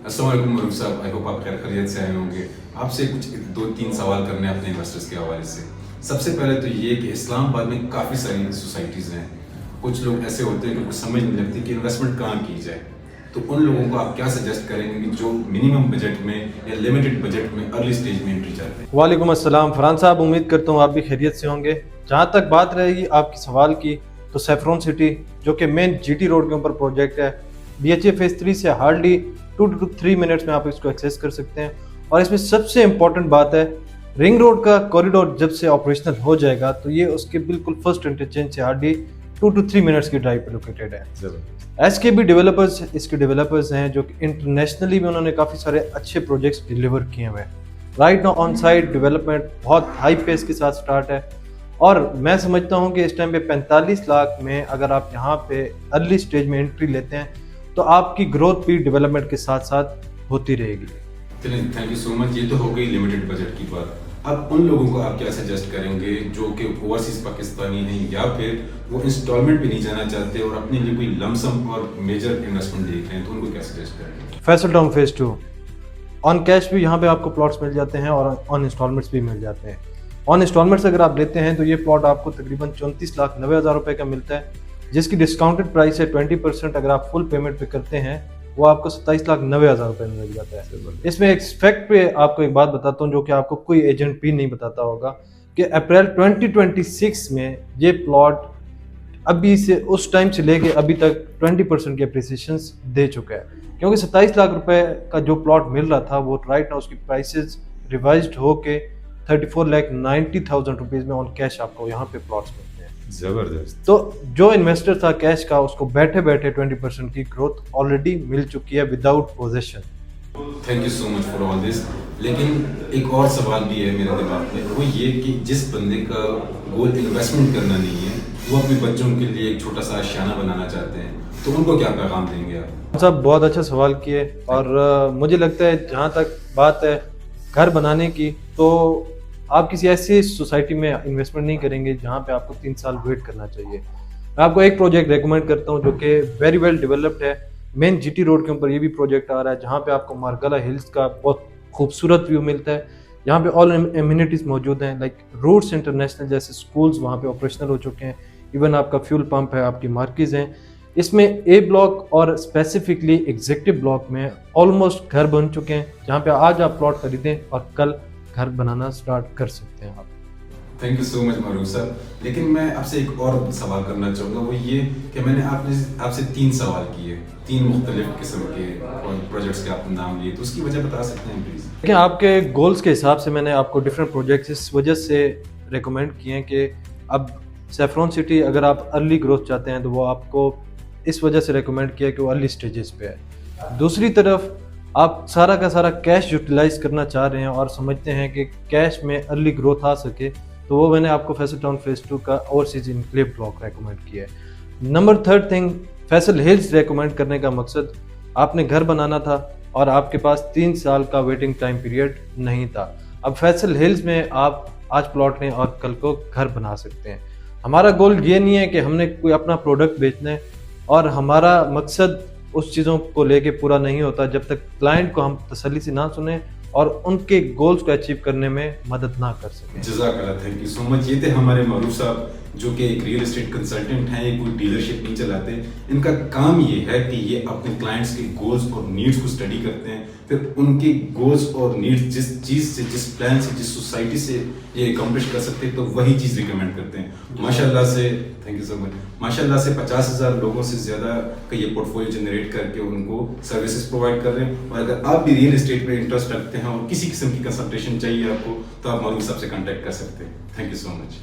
अस्सलाम वालेकुम मरूफ साहब, आई होप आप खैर खैरियत से आए होंगे। आपसे कुछ 2-3 सवाल करने हैं अपने इन्वेस्टर्स के हवाले से। सबसे पहले तो ये कि इस्लामाबाद में काफ़ी सारी सोसाइटीज़ हैं। कुछ लोग ऐसे होते हैं कि उनको समझ नहीं लगती कि इन्वेस्टमेंट कहाँ की जाए। तो उन लोगों को आप क्या सजेस्ट करेंगे कि जो मिनिमम बजट में या लिमिटेड बजट में अर्ली स्टेज में एंट्री चाहते हैं? वालेकुम अस्सलाम फरहान साहब, उम्मीद करता हूँ आप भी खैरियत से होंगे। जहाँ तक बात रहेगी आपकी सवाल की, तो सैफरॉन सिटी जो कि मेन जीटी रोड के ऊपर प्रोजेक्ट है, BHA फेज 3 से हार्डली 2 to 3 मिनट्स में आप इसको एक्सेस कर सकते हैं। और इसमें सबसे इम्पोर्टेंट बात है, रिंग रोड का कॉरिडोर जब से ऑपरेशनल हो जाएगा तो ये उसके बिल्कुल फर्स्ट इंटरचेंज से हार्डली 2 to 3 मिनट्स की ड्राइव पर लोकेटेड है। SKB डेवलपर्स इसके डेवलपर्स हैं जो कि इंटरनेशनली भी उन्होंने काफ़ी सारे अच्छे प्रोजेक्ट्स डिलीवर किए हुए हैं। Right now on site development बहुत हाई पेस के साथ स्टार्ट है और मैं समझता हूँ कि इस टाइम पे 45 लाख में अगर आप यहाँ पे अर्ली स्टेज में एंट्री लेते हैं तो आपकी ग्रोथ भी डेवलपमेंट के साथ साथ होती रहेगी। चलिए, थैंक यू सो मच। ये तो हो गई लिमिटेड बजट की बात। अब उन लोगों को आप क्या सजेस्ट करेंगे जो कि ओवरसीज पाकिस्तानी हैं या फिर वो इंस्टॉलमेंट पे नहीं जाना चाहते और अपने लिए कोई लमसम और मेजर इन्वेस्टमेंट देख रहे हैं, तो उनको क्या सजेस्ट करेंगे? Faisal town phase 2 on cash भी यहाँ पे आपको प्लॉट्स मिल जाते हैं और ऑन इंस्टॉलमेंट्स भी मिल जाते हैं। ऑन इंस्टॉलमेंट्स अगर आप लेते हैं तो ये प्लॉट आपको तकरीबन 34,90,000 रुपये का मिलता है, जिसकी डिस्काउंटेड प्राइस है 20%। अगर आप फुल पेमेंट पे करते हैं वो आपको 27,90,000 रुपये में मिल जाता है। इसमें एक फैक्ट पे आपको एक बात बताता हूँ जो कि आपको कोई एजेंट भी नहीं बताता होगा कि अप्रैल 2026 में ये प्लॉट अभी से उस टाइम से लेके अभी तक 20% की अप्रिसिएशन दे चुका है, क्योंकि 27 लाख रुपए का जो प्लॉट मिल रहा था वो राइट नाउ उसकी प्राइसेस रिवाइज्ड होके 34,90,000 रुपीज़ में ऑन कैश आपको यहाँ पे प्लॉट्स मिलते हैं। जबरदस्त। तो जो इन्वेस्टर था कैश का, उसको बैठे बैठे 20% की ग्रोथ ऑलरेडी मिल चुकी है without possession. Thank you so much for all this. लेकिन एक और सवाल भी है मेरे दिमाग में, वो ये कि जिस बंदे का गोल इन्वेस्टमेंट करना नहीं है, वो अपने बच्चों के लिए एक छोटा सा आशियाना बनाना चाहते हैं, तो उनको क्या पैगाम देंगे आप? सब बहुत अच्छा सवाल किए और मुझे लगता है जहाँ तक बात है घर बनाने की, तो आप किसी ऐसी सोसाइटी में इन्वेस्टमेंट नहीं करेंगे जहाँ पे आपको 3 साल वेट करना चाहिए। मैं आपको एक प्रोजेक्ट रेकमेंड करता हूँ जो कि वेरी वेल डेवलप्ड है, मेन जीटी रोड के ऊपर ये भी प्रोजेक्ट आ रहा है, जहाँ पे आपको मारगला हिल्स का बहुत खूबसूरत व्यू मिलता है। यहाँ पे ऑल एमिनिटीज़ मौजूद हैं, लाइक रूट्स इंटरनेशनल जैसे स्कूल्स वहाँ पे ऑपरेशनल हो चुके हैं। इवन आपका फ्यूल पंप है, आपकी मार्केज हैं। इसमें ए ब्लॉक और स्पेसिफिकली एग्जीक्यूटिव ब्लॉक में ऑलमोस्ट घर बन चुके हैं, जहाँ पे आज आप प्लॉट खरीदें और कल घर बनाना स्टार्ट कर सकते हैं आप। थैंक यू सो मच मरूफ साहब। लेकिन मैं आपसे एक और सवाल करना चाहूँगा, वो ये कि मैंने आपसे 3 सवाल किए, 3 मुख्तलिफ किस्म के प्रोजेक्ट्स के आपने नाम लिए, तो उसकी वजह बता सकते हैं प्लीज़? देखिए, आपके गोल्स के हिसाब से मैंने आपको डिफरेंट प्रोजेक्ट्स इस वजह से रिकमेंड किए हैं कि अब सैफरॉन सिटी अगर आप अर्ली ग्रोथ चाहते हैं तो वो आपको इस वजह से रिकमेंड किया कि वो अर्ली स्टेजेस पे है। दूसरी तरफ आप सारा का सारा कैश यूटिलाइज करना चाह रहे हैं और समझते हैं कि कैश में अर्ली ग्रोथ आ सके, तो वो मैंने आपको फैसल टाउन फेज 2 का ओवरसीज इनक्लेव ब्लॉक रेकमेंड किया है। Number 3 thing, Faisal hills recommend करने का मकसद, आपने घर बनाना था और आपके पास 3 साल का वेटिंग टाइम पीरियड नहीं था। अब फैसल हिल्स में आप आज प्लॉट लें और कल को घर बना सकते हैं। हमारा गोल ये नहीं है कि हमने कोई अपना प्रोडक्ट बेचना है, और हमारा मकसद उस चीज़ों को लेके पूरा नहीं होता जब तक क्लाइंट को हम तसल्ली से ना सुने और उनके गोल्स को अचीव करने में मदद ना कर सकें। जज़ाकल्लाह, थैंक यू सो मच। ये थे हमारे मरूफ साहब जो कि एक रियल एस्टेट कंसल्टेंट हैं, ये कोई डीलरशिप नहीं चलाते। इनका काम ये है कि ये अपने क्लाइंट्स के गोल्स और नीड्स को स्टडी करते हैं, फिर उनके गोल्स और नीड्स जिस चीज़ से, जिस प्लान से, जिस सोसाइटी से ये अकम्प्लिश कर सकते हैं, तो वही चीज़ रिकमेंड करते हैं। माशाल्लाह से, थैंक यू सो मच, माशाल्लाह से 50,000 लोगों से ज़्यादा का ये पोर्टफोलियो जनरेट करके उनको सर्विसेज प्रोवाइड कर रहे हैं। और अगर आप भी रियल एस्टेट में इंटरेस्ट रखते हैं और किसी किस्म की कंसल्टेशन चाहिए आपको, तो आप मरूफ साहब से कॉन्टैक्ट कर सकते हैं। Thank you so much.